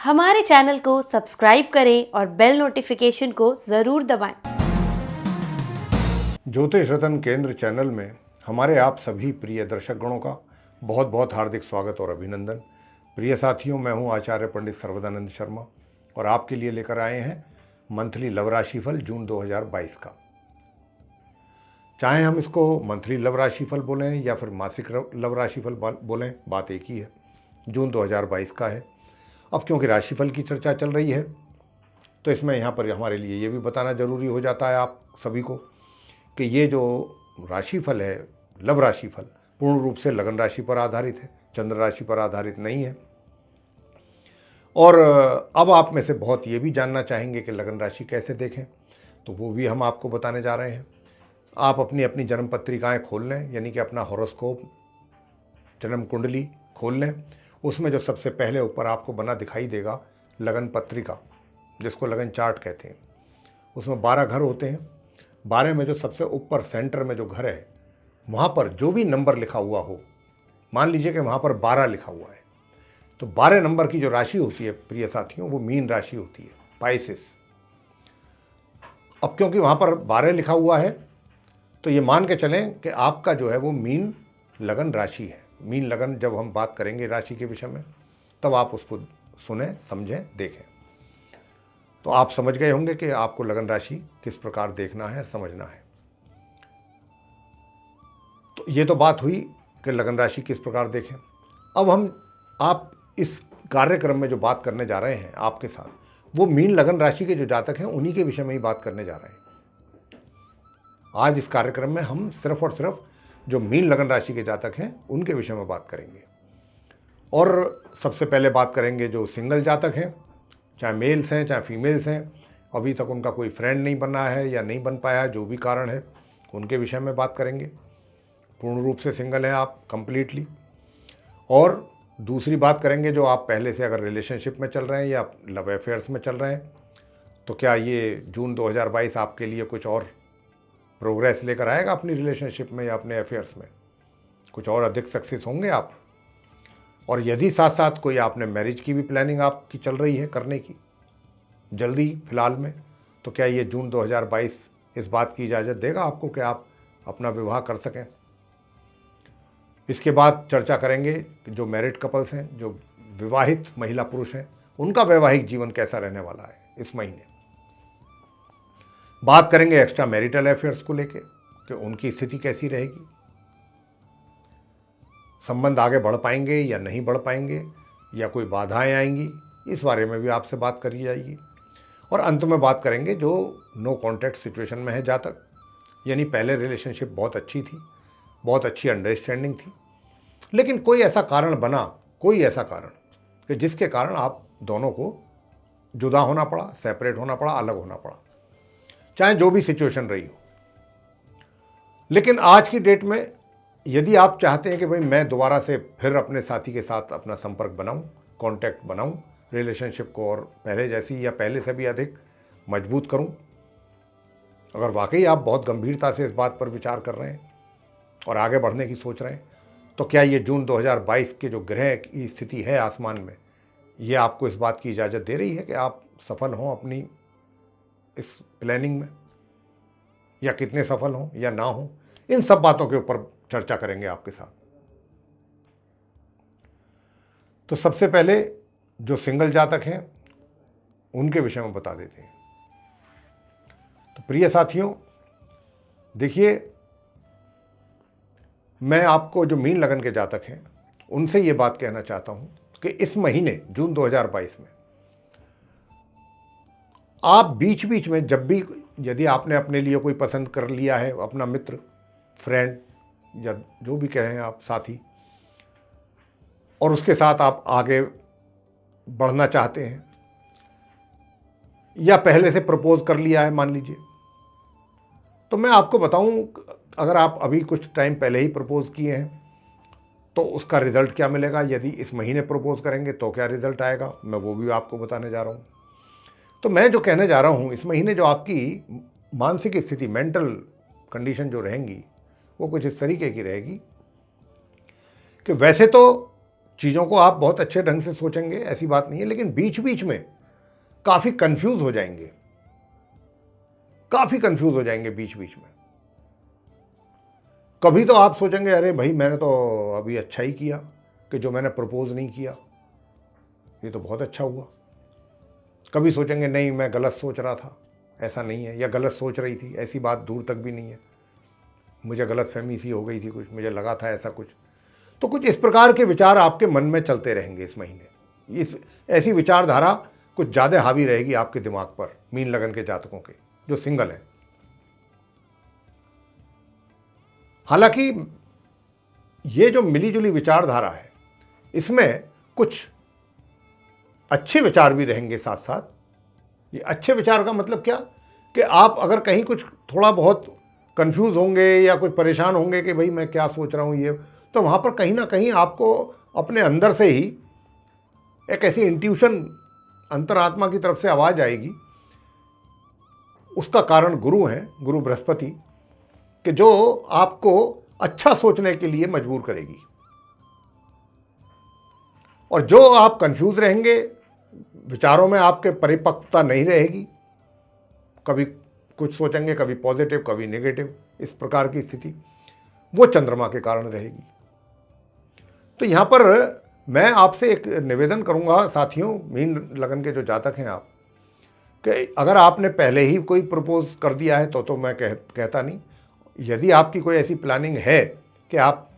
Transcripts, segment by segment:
हमारे चैनल को सब्सक्राइब करें और बेल नोटिफिकेशन को ज़रूर दबाएं। ज्योतिष रतन केंद्र चैनल में हमारे आप सभी प्रिय दर्शक गणों का बहुत बहुत हार्दिक स्वागत और अभिनंदन। प्रिय साथियों, मैं हूं आचार्य पंडित सर्वदानंद शर्मा और आपके लिए लेकर आए हैं मंथली लव राशिफल जून 2022 का। चाहे हम इसको मंथली लव राशिफल बोलें या फिर मासिक लव राशिफल बोलें, बात एक ही है। जून 2022 का है। अब क्योंकि राशिफल की चर्चा चल रही है तो इसमें यहाँ पर हमारे लिए ये भी बताना ज़रूरी हो जाता है आप सभी को कि ये जो राशिफल है, लव राशिफल, पूर्ण रूप से लगन राशि पर आधारित है, चंद्र राशि पर आधारित नहीं है। और अब आप में से बहुत ये भी जानना चाहेंगे कि लगन राशि कैसे देखें, तो वो भी हम आपको बताने जा रहे हैं। आप अपनी अपनी जन्म पत्रिकाएँ खोल लें, यानी कि अपना हॉरोस्कोप, जन्म कुंडली खोल लें। उसमें जो सबसे पहले ऊपर आपको बना दिखाई देगा लगन पत्रिका, जिसको लगन चार्ट कहते हैं, उसमें 12 घर होते हैं। 12 में जो सबसे ऊपर सेंटर में जो घर है, वहाँ पर जो भी नंबर लिखा हुआ हो, मान लीजिए कि वहाँ पर 12 लिखा हुआ है, तो 12 नंबर की जो राशि होती है प्रिय साथियों, वो मीन राशि होती है, पाइसेस। अब क्योंकि वहाँ पर 12 लिखा हुआ है तो ये मान के चलें कि आपका जो है वो मीन लगन राशि है। मीन लगन जब हम बात करेंगे राशि के विषय में, तब आप उसको सुने, समझें, देखें, तो आप समझ गए होंगे कि आपको लगन राशि किस प्रकार देखना है, समझना है। तो ये तो बात हुई कि लगन राशि किस प्रकार देखें। अब आप इस कार्यक्रम में जो बात करने जा रहे हैं आपके साथ, वो मीन लगन राशि के जो जातक हैं उन्हीं के विषय में ही बात करने जा रहे हैं। आज इस कार्यक्रम में हम सिर्फ और सिर्फ जो मीन लगन राशि के जातक हैं उनके विषय में बात करेंगे। और सबसे पहले बात करेंगे जो सिंगल जातक हैं, चाहे मेल्स हैं चाहे फीमेल्स हैं, अभी तक उनका कोई फ्रेंड नहीं बना है या नहीं बन पाया है, जो भी कारण है, उनके विषय में बात करेंगे। पूर्ण रूप से सिंगल हैं आप कंप्लीटली। और दूसरी बात करेंगे जो आप पहले से अगर रिलेशनशिप में चल रहे हैं या लव अफेयर्स में चल रहे हैं, तो क्या ये जून 2022 आपके लिए कुछ और प्रोग्रेस लेकर आएगा अपनी रिलेशनशिप में या अपने अफेयर्स में, कुछ और अधिक सक्सेस होंगे आप। और यदि साथ साथ कोई आपने मैरिज की भी प्लानिंग आपकी चल रही है करने की जल्दी फिलहाल में, तो क्या ये जून 2022 इस बात की इजाज़त देगा आपको कि आप अपना विवाह कर सकें। इसके बाद चर्चा करेंगे कि जो मैरिड कपल्स हैं, जो विवाहित महिला पुरुष हैं, उनका वैवाहिक जीवन कैसा रहने वाला है इस महीने। बात करेंगे एक्स्ट्रा मैरिटल अफेयर्स को लेके कि उनकी स्थिति कैसी रहेगी, संबंध आगे बढ़ पाएंगे या नहीं बढ़ पाएंगे, या कोई बाधाएं आएंगी, इस बारे में भी आपसे बात करी जाएगी। और अंत में बात करेंगे जो नो कॉन्टैक्ट सिचुएशन में है जातक, यानी पहले रिलेशनशिप बहुत अच्छी थी, बहुत अच्छी अंडरस्टैंडिंग थी, लेकिन कोई ऐसा कारण बना, कोई ऐसा कारण कि जिसके कारण आप दोनों को जुदा होना पड़ा, सेपरेट होना पड़ा, अलग होना पड़ा, चाहे जो भी सिचुएशन रही हो। लेकिन आज की डेट में यदि आप चाहते हैं कि भाई मैं दोबारा से फिर अपने साथी के साथ अपना संपर्क बनाऊं, कांटेक्ट बनाऊं, रिलेशनशिप को और पहले जैसी या पहले से भी अधिक मजबूत करूं, अगर वाकई आप बहुत गंभीरता से इस बात पर विचार कर रहे हैं और आगे बढ़ने की सोच रहे हैं, तो क्या ये जून 2022 के जो ग्रह की स्थिति है आसमान में, ये आपको इस बात की इजाज़त दे रही है कि आप सफल हों अपनी इस प्लानिंग में, या कितने सफल हों या ना हों। इन सब बातों के ऊपर चर्चा करेंगे आपके साथ। तो सबसे पहले जो सिंगल जातक हैं उनके विषय में बता देते हैं। तो प्रिय साथियों, देखिए, मैं आपको जो मीन लगन के जातक हैं उनसे ये बात कहना चाहता हूं कि इस महीने जून 2022 में आप बीच बीच में जब भी, यदि आपने अपने लिए कोई पसंद कर लिया है, अपना मित्र, फ्रेंड या जो भी कहें आप, साथी, और उसके साथ आप आगे बढ़ना चाहते हैं, या पहले से प्रपोज कर लिया है मान लीजिए, तो मैं आपको बताऊं, अगर आप अभी कुछ टाइम पहले ही प्रपोज किए हैं तो उसका रिज़ल्ट क्या मिलेगा। यदि इस महीने प्रपोज करेंगे तो क्या रिज़ल्ट आएगा, मैं वो भी आपको बताने जा रहा हूँ। तो मैं जो कहने जा रहा हूँ, इस महीने जो आपकी मानसिक स्थिति, मेंटल कंडीशन जो रहेंगी, वो कुछ इस तरीके की रहेगी कि वैसे तो चीज़ों को आप बहुत अच्छे ढंग से सोचेंगे, ऐसी बात नहीं है, लेकिन बीच बीच में काफ़ी कंफ्यूज हो जाएंगे, काफ़ी कंफ्यूज हो जाएंगे बीच बीच में। कभी तो आप सोचेंगे अरे भाई मैंने तो अभी अच्छा ही किया कि जो मैंने प्रपोज नहीं किया, ये तो बहुत अच्छा हुआ। कभी सोचेंगे नहीं मैं गलत सोच रहा था, ऐसा नहीं है, या गलत सोच रही थी, ऐसी बात दूर तक भी नहीं है, मुझे गलत फहमी सी हो गई थी, कुछ मुझे लगा था ऐसा कुछ। तो कुछ इस प्रकार के विचार आपके मन में चलते रहेंगे इस महीने। इस ऐसी विचारधारा कुछ ज़्यादा हावी रहेगी आपके दिमाग पर, मीन लगन के जातकों के जो सिंगल हैं। हालांकि ये जो मिलीजुली विचारधारा है, इसमें कुछ अच्छे विचार भी रहेंगे साथ साथ। ये अच्छे विचार का मतलब क्या कि आप अगर कहीं कुछ थोड़ा बहुत कंफ्यूज होंगे या कुछ परेशान होंगे कि भाई मैं क्या सोच रहा हूँ ये, तो वहाँ पर कहीं ना कहीं आपको अपने अंदर से ही एक ऐसी इंट्यूशन, अंतरात्मा की तरफ से आवाज़ आएगी। उसका कारण गुरु हैं, गुरु बृहस्पति, कि जो आपको अच्छा सोचने के लिए मजबूर करेगी। और जो आप कंफ्यूज रहेंगे, विचारों में आपके परिपक्वता नहीं रहेगी, कभी कुछ सोचेंगे, कभी पॉजिटिव कभी नेगेटिव, इस प्रकार की स्थिति वो चंद्रमा के कारण रहेगी। तो यहाँ पर मैं आपसे एक निवेदन करूँगा साथियों, मीन लगन के जो जातक हैं आप, कि अगर आपने पहले ही कोई प्रपोज कर दिया है तो मैं कहता नहीं। यदि आपकी कोई ऐसी प्लानिंग है कि आप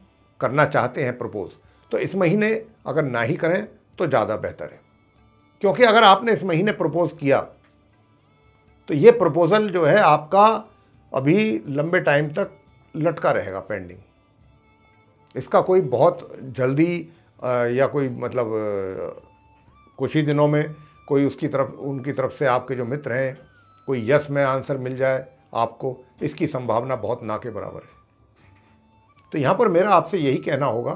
करना चाहते हैं प्रपोज, तो इस महीने अगर ना ही करें तो ज़्यादा बेहतर है। क्योंकि अगर आपने इस महीने प्रपोज किया तो ये प्रपोज़ल जो है आपका अभी लंबे टाइम तक लटका रहेगा पेंडिंग। इसका कोई बहुत जल्दी या कोई मतलब कुछ ही दिनों में कोई उनकी तरफ से आपके जो मित्र हैं कोई यस में आंसर मिल जाए आपको, इसकी संभावना बहुत ना के बराबर है। तो यहाँ पर मेरा आपसे यही कहना होगा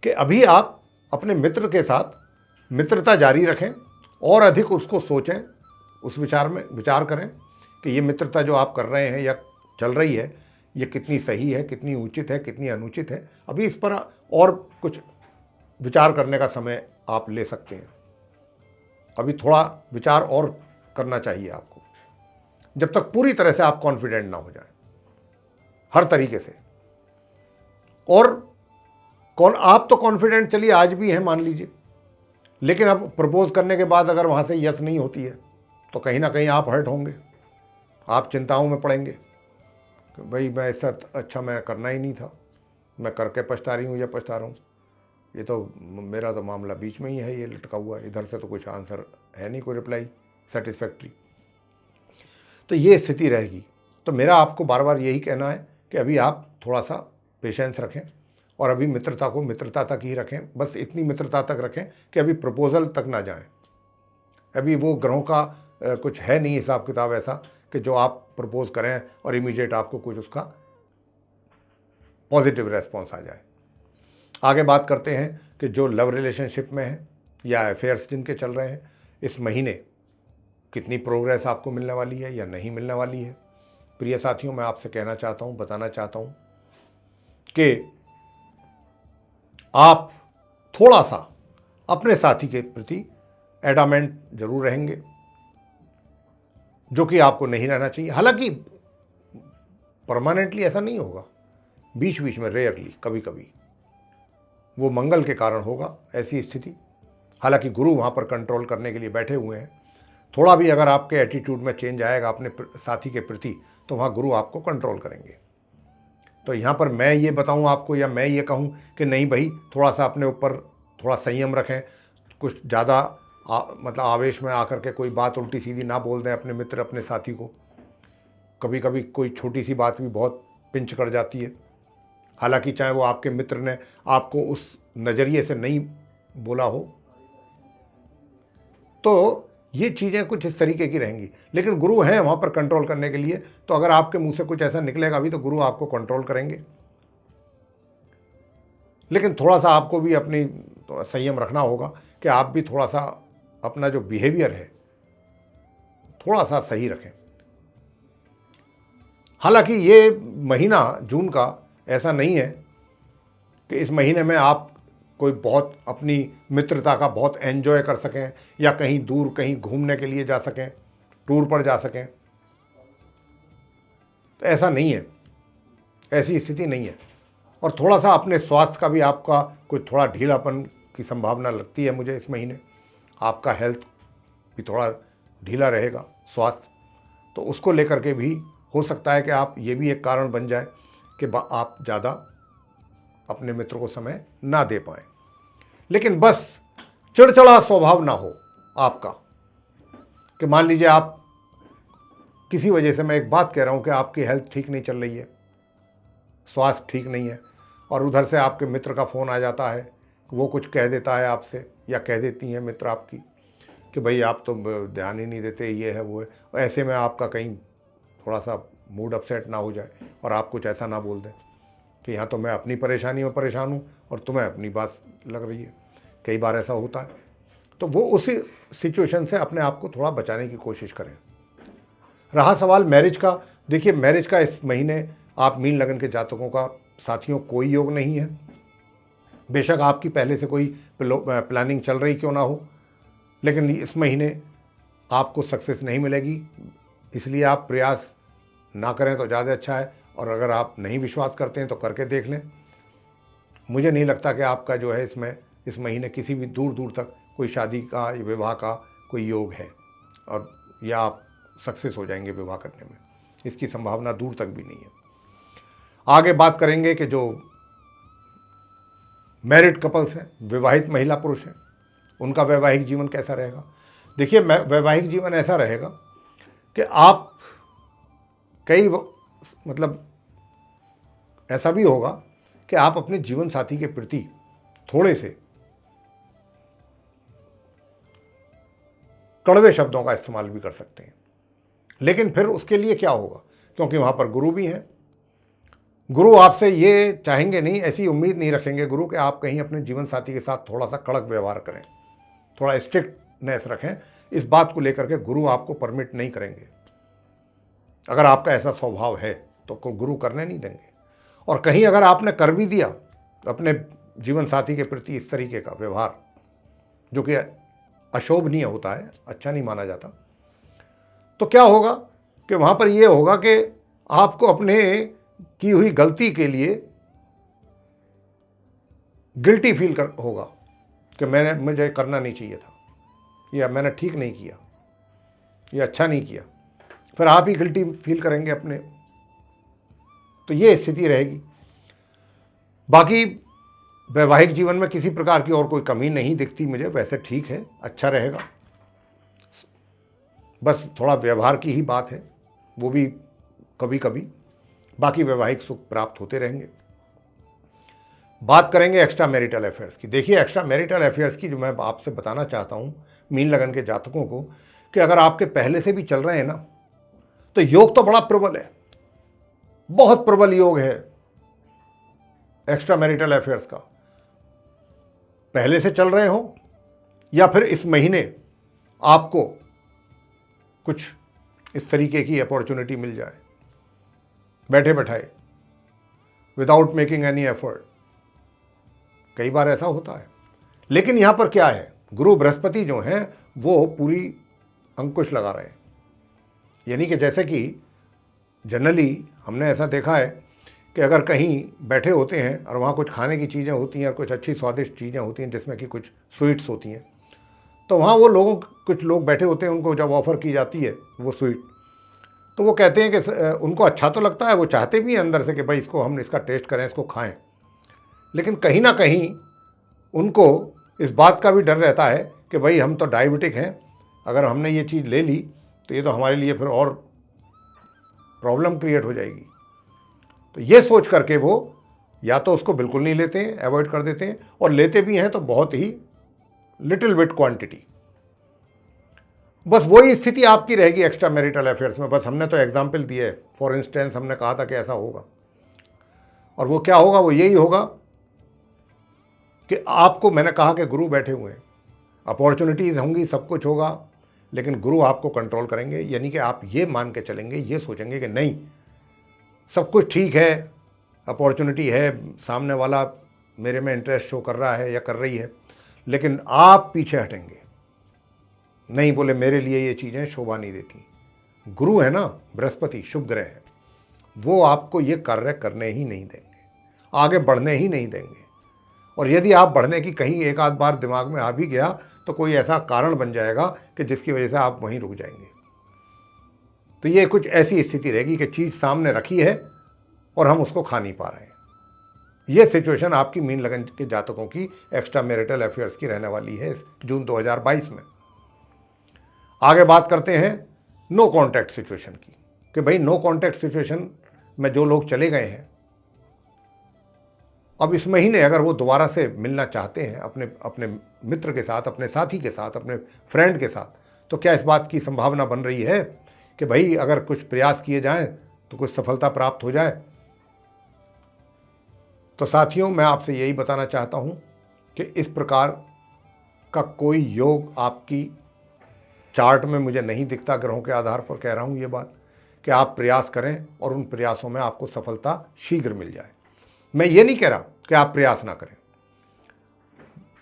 कि अभी आप अपने मित्र के साथ मित्रता जारी रखें और अधिक उसको सोचें, उस विचार करें कि ये मित्रता जो आप कर रहे हैं या चल रही है, ये कितनी सही है, कितनी उचित है, कितनी अनुचित है। अभी इस पर और कुछ विचार करने का समय आप ले सकते हैं। अभी थोड़ा विचार और करना चाहिए आपको, जब तक पूरी तरह से आप कॉन्फिडेंट ना हो जाए हर तरीके से। और आप तो कॉन्फिडेंट चलिए आज भी हैं मान लीजिए, लेकिन अब प्रपोज करने के बाद अगर वहाँ से यस नहीं होती है तो कहीं ना कहीं आप हर्ट होंगे, आप चिंताओं में पड़ेंगे कि भाई मैं इससे अच्छा मैं करना ही नहीं था, मैं करके पछता रही हूँ या पछता रहा हूँ, ये तो मेरा तो मामला बीच में ही है, ये लटका हुआ, इधर से तो कुछ आंसर है नहीं, कोई रिप्लाई सेटिस्फैक्ट्री। तो ये स्थिति रहेगी। तो मेरा आपको बार बार यही कहना है कि अभी आप थोड़ा सा पेशेंस रखें और अभी मित्रता को मित्रता तक ही रखें, बस इतनी मित्रता तक रखें कि अभी प्रपोज़ल तक ना जाएं। अभी वो ग्रहों का कुछ है नहीं हिसाब किताब ऐसा कि जो आप प्रपोज करें और इमीडिएट आपको कुछ उसका पॉजिटिव रेस्पॉन्स आ जाए। आगे बात करते हैं कि जो लव रिलेशनशिप में हैं या अफेयर्स जिनके चल रहे हैं, इस महीने कितनी प्रोग्रेस आपको मिलने वाली है या नहीं मिलने वाली है। प्रिय साथियों, मैं आपसे कहना चाहता हूँ, बताना चाहता हूँ कि आप थोड़ा सा अपने साथी के प्रति एडामेंट जरूर रहेंगे, जो कि आपको नहीं रहना चाहिए। हालांकि परमानेंटली ऐसा नहीं होगा, बीच बीच में रेयरली कभी कभी वो मंगल के कारण होगा ऐसी स्थिति। हालांकि गुरु वहाँ पर कंट्रोल करने के लिए बैठे हुए हैं। थोड़ा भी अगर आपके एटीट्यूड में चेंज आएगा अपने साथी के प्रति तो वहाँ गुरु आपको कंट्रोल करेंगे। तो यहाँ पर मैं ये बताऊँ आपको या मैं ये कहूँ कि नहीं भाई थोड़ा सा अपने ऊपर थोड़ा संयम रखें, कुछ ज़्यादा मतलब आवेश में आकर के कोई बात उल्टी सीधी ना बोल दें अपने मित्र अपने साथी को। कभी कभी कोई छोटी सी बात भी बहुत पिंच कर जाती है, हालांकि चाहे वो आपके मित्र ने आपको उस नज़रिए से नहीं बोला हो। तो ये चीज़ें कुछ इस तरीके की रहेंगी, लेकिन गुरु हैं वहाँ पर कंट्रोल करने के लिए। तो अगर आपके मुंह से कुछ ऐसा निकलेगा भी तो गुरु आपको कंट्रोल करेंगे, लेकिन थोड़ा सा आपको भी अपनी संयम रखना होगा कि आप भी थोड़ा सा अपना जो बिहेवियर है थोड़ा सा सही रखें। हालांकि ये महीना जून का ऐसा नहीं है कि इस महीने में आप कोई बहुत अपनी मित्रता का बहुत एंजॉय कर सकें या कहीं दूर कहीं घूमने के लिए जा सकें, टूर पर जा सकें। तो ऐसा नहीं है, ऐसी स्थिति नहीं है। और थोड़ा सा अपने स्वास्थ्य का भी आपका कुछ थोड़ा ढीलापन की संभावना लगती है मुझे इस महीने। आपका हेल्थ भी थोड़ा ढीला रहेगा, स्वास्थ्य, तो उसको लेकर के भी हो सकता है कि आप ये भी एक कारण बन जाए कि आप ज़्यादा अपने मित्र को समय ना दे पाएँ। लेकिन बस चिड़चिड़ा स्वभाव ना हो आपका, कि मान लीजिए आप किसी वजह से, मैं एक बात कह रहा हूँ कि आपकी हेल्थ ठीक नहीं चल रही है, स्वास्थ्य ठीक नहीं है, और उधर से आपके मित्र का फ़ोन आ जाता है, वो कुछ कह देता है आपसे या कह देती हैं मित्र आपकी कि भाई आप तो ध्यान ही नहीं देते, ये है वो है। और ऐसे में आपका कहीं थोड़ा सा मूड अपसेट ना हो जाए और आप कुछ ऐसा ना बोल दें कि यहाँ तो मैं अपनी परेशानी में परेशान हूँ और तुम्हें अपनी बात लग रही है। कई बार ऐसा होता है। तो वो उसी सिचुएशन से अपने आप को थोड़ा बचाने की कोशिश करें। रहा सवाल मैरिज का, देखिए मैरिज का इस महीने आप मीन लगन के जातकों का साथियों कोई योग नहीं है। बेशक आपकी पहले से कोई प्लानिंग चल रही क्यों ना हो, लेकिन इस महीने आपको सक्सेस नहीं मिलेगी, इसलिए आप प्रयास ना करें तो ज़्यादा अच्छा है। और अगर आप नहीं विश्वास करते हैं तो करके देख लें। मुझे नहीं लगता कि आपका जो है इस महीने किसी भी दूर दूर तक कोई शादी का, विवाह का कोई योग है, और या आप सक्सेस हो जाएंगे विवाह करने में, इसकी संभावना दूर तक भी नहीं है। आगे बात करेंगे कि जो मैरिड कपल्स हैं, विवाहित महिला पुरुष हैं, उनका वैवाहिक जीवन कैसा रहेगा। देखिए वैवाहिक जीवन ऐसा रहेगा कि आप मतलब ऐसा भी होगा कि आप अपने जीवन साथी के प्रति थोड़े से कड़वे शब्दों का इस्तेमाल भी कर सकते हैं। लेकिन फिर उसके लिए क्या होगा, क्योंकि वहाँ पर गुरु भी हैं। गुरु आपसे ये चाहेंगे नहीं, ऐसी उम्मीद नहीं रखेंगे गुरु कि आप कहीं अपने जीवन साथी के साथ थोड़ा सा कड़क व्यवहार करें, थोड़ा स्ट्रिक्टनेस रखें। इस बात को लेकर के गुरु आपको परमिट नहीं करेंगे। अगर आपका ऐसा स्वभाव है तो गुरु करने नहीं देंगे। और कहीं अगर आपने कर भी दिया अपने जीवन साथी के प्रति इस तरीके का व्यवहार, जो कि अशोभनीय होता है, अच्छा नहीं माना जाता, तो क्या होगा कि वहाँ पर यह होगा कि आपको अपने की हुई गलती के लिए गिल्टी फील होगा कि मुझे करना नहीं चाहिए था, या मैंने ठीक नहीं किया, ये अच्छा नहीं किया। फिर आप ही गिल्टी फील करेंगे अपने। तो ये स्थिति रहेगी। बाकी वैवाहिक जीवन में किसी प्रकार की और कोई कमी नहीं दिखती मुझे, वैसे ठीक है, अच्छा रहेगा। बस थोड़ा व्यवहार की ही बात है, वो भी कभी कभी। बाकी वैवाहिक सुख प्राप्त होते रहेंगे। बात करेंगे एक्स्ट्रा मैरिटल अफेयर्स की। देखिए एक्स्ट्रा मैरिटल अफेयर्स की जो मैं आपसे बताना चाहता हूँ मीन लगन के जातकों को, कि अगर आपके पहले से भी चल रहे हैं ना, तो योग तो बड़ा प्रबल है, बहुत प्रबल योग है एक्स्ट्रा मैरिटल अफेयर्स का। पहले से चल रहे हो या फिर इस महीने आपको कुछ इस तरीके की अपॉर्चुनिटी मिल जाए बैठे बैठाए, विदाउट मेकिंग एनी एफर्ट। कई बार ऐसा होता है। लेकिन यहाँ पर क्या है, गुरु बृहस्पति जो हैं वो पूरी अंकुश लगा रहे हैं। यानी कि जैसे कि जनरली हमने ऐसा देखा है कि अगर कहीं बैठे होते हैं और वहाँ कुछ खाने की चीज़ें होती हैं और कुछ अच्छी स्वादिष्ट चीज़ें होती हैं जिसमें कि कुछ स्वीट्स होती हैं, तो वहाँ वो कुछ लोग बैठे होते हैं, उनको जब ऑफ़र की जाती है वो स्वीट, तो वो कहते हैं कि उनको अच्छा तो लगता है, वो चाहते भी हैं अंदर से कि भाई हम इसका टेस्ट करें, इसको खाएं। लेकिन कहीं ना कहीं उनको इस बात का भी डर रहता है कि भाई हम तो डायबिटिक हैं, अगर हमने ये चीज़ ले ली तो ये तो हमारे लिए फिर और प्रॉब्लम क्रिएट हो जाएगी। तो ये सोच करके वो या तो उसको बिल्कुल नहीं लेते हैं, अवॉइड कर देते हैं, और लेते भी हैं तो बहुत ही लिटिल बिट क्वांटिटी। बस वही स्थिति आपकी रहेगी एक्स्ट्रा मैरिटल अफेयर्स में। बस हमने तो एग्जाम्पल दिए है, फॉर इंस्टेंस हमने कहा था कि ऐसा होगा, और वो क्या होगा, वो यही होगा कि आपको, मैंने कहा कि गुरु बैठे हुए हैं, अपॉर्चुनिटीज़ होंगी, सब कुछ होगा, लेकिन गुरु आपको कंट्रोल करेंगे। यानी कि आप ये मान के चलेंगे, ये सोचेंगे कि नहीं सब कुछ ठीक है, अपॉर्चुनिटी है, सामने वाला मेरे में इंटरेस्ट शो कर रहा है या कर रही है, लेकिन आप पीछे हटेंगे, नहीं बोले मेरे लिए ये चीज़ें शोभा नहीं देती। गुरु है ना, बृहस्पति शुभ ग्रह है, वो आपको ये कार्य करने ही नहीं देंगे, आगे बढ़ने ही नहीं देंगे। और यदि आप बढ़ने की कहीं एक आध बार दिमाग में आ भी गया तो कोई ऐसा कारण बन जाएगा कि जिसकी वजह से आप वहीं रुक जाएंगे। तो ये कुछ ऐसी स्थिति रहेगी कि चीज़ सामने रखी है और हम उसको खा नहीं पा रहे हैं। ये सिचुएशन आपकी मीन लगन के जातकों की एक्स्ट्रा मैरिटल अफेयर्स की रहने वाली है जून 2022 में। आगे बात करते हैं नो कॉन्टैक्ट सिचुएशन की, कि भाई नो कॉन्टैक्ट सिचुएशन में जो लोग चले गए हैं, अब इस महीने अगर वो दोबारा से मिलना चाहते हैं अपने मित्र के साथ, अपने साथी के साथ, अपने फ्रेंड के साथ, तो क्या इस बात की संभावना बन रही है कि भाई अगर कुछ प्रयास किए जाएं तो कुछ सफलता प्राप्त हो जाए? तो साथियों, मैं आपसे यही बताना चाहता हूं कि इस प्रकार का कोई योग आपकी चार्ट में मुझे नहीं दिखता। ग्रहों के आधार पर कह रहा हूं ये बात कि आप प्रयास करें और उन प्रयासों में आपको सफलता शीघ्र मिल जाए। मैं ये नहीं कह रहा कि आप प्रयास ना करें,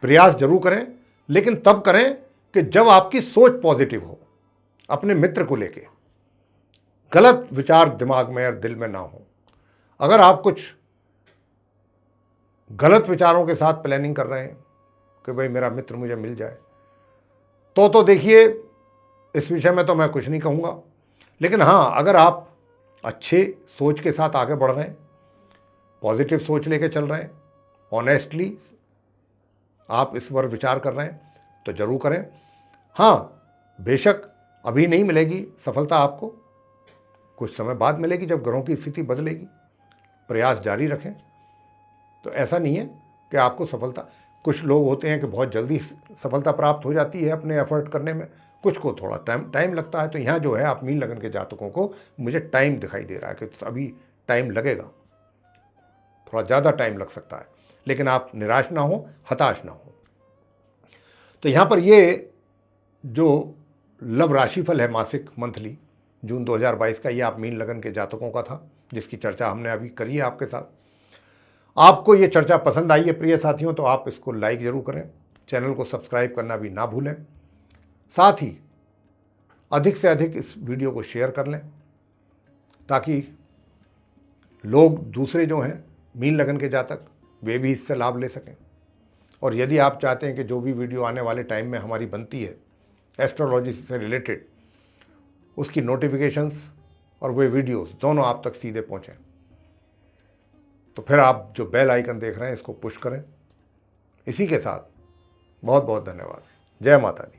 प्रयास जरूर करें, लेकिन तब करें कि जब आपकी सोच पॉजिटिव हो, अपने मित्र को लेके गलत विचार दिमाग में और दिल में ना हो। अगर आप कुछ गलत विचारों के साथ प्लानिंग कर रहे हैं कि भाई मेरा मित्र मुझे मिल जाए, तो देखिए इस विषय में तो मैं कुछ नहीं कहूँगा। लेकिन हाँ, अगर आप अच्छे सोच के साथ आगे बढ़ रहे हैं, पॉजिटिव सोच लेके चल रहे हैं, ऑनेस्टली आप इस पर विचार कर रहे हैं, तो जरूर करें। हाँ, बेशक अभी नहीं मिलेगी सफलता आपको, कुछ समय बाद मिलेगी जब ग्रहों की स्थिति बदलेगी। प्रयास जारी रखें। तो ऐसा नहीं है कि आपको सफलता, कुछ लोग होते हैं कि बहुत जल्दी सफलता प्राप्त हो जाती है अपने एफर्ट करने में, कुछ को थोड़ा टाइम लगता है। तो यहाँ जो है आप मीन लगन के जातकों को मुझे टाइम दिखाई दे रहा है कि अभी टाइम लगेगा, थोड़ा ज़्यादा टाइम लग सकता है, लेकिन आप निराश ना हो, हताश ना हो। तो यहाँ पर ये जो लव राशिफल है मासिक मंथली जून 2022 का, ये आप मीन लगन के जातकों का था, जिसकी चर्चा हमने अभी करी है आपके साथ। आपको ये चर्चा पसंद आई है प्रिय साथियों, तो आप इसको लाइक ज़रूर करें, चैनल को सब्सक्राइब करना भी ना भूलें। साथ ही अधिक से अधिक इस वीडियो को शेयर कर लें ताकि लोग दूसरे जो हैं मीन लगन के जातक, वे भी इससे लाभ ले सकें। और यदि आप चाहते हैं कि जो भी वीडियो आने वाले टाइम में हमारी बनती है एस्ट्रोलॉजी से रिलेटेड, उसकी नोटिफिकेशंस और वे वीडियोस दोनों आप तक सीधे पहुँचें, तो फिर आप जो बेल आइकन देख रहे हैं इसको पुश करें। इसी के साथ बहुत बहुत धन्यवाद। जय माता दी।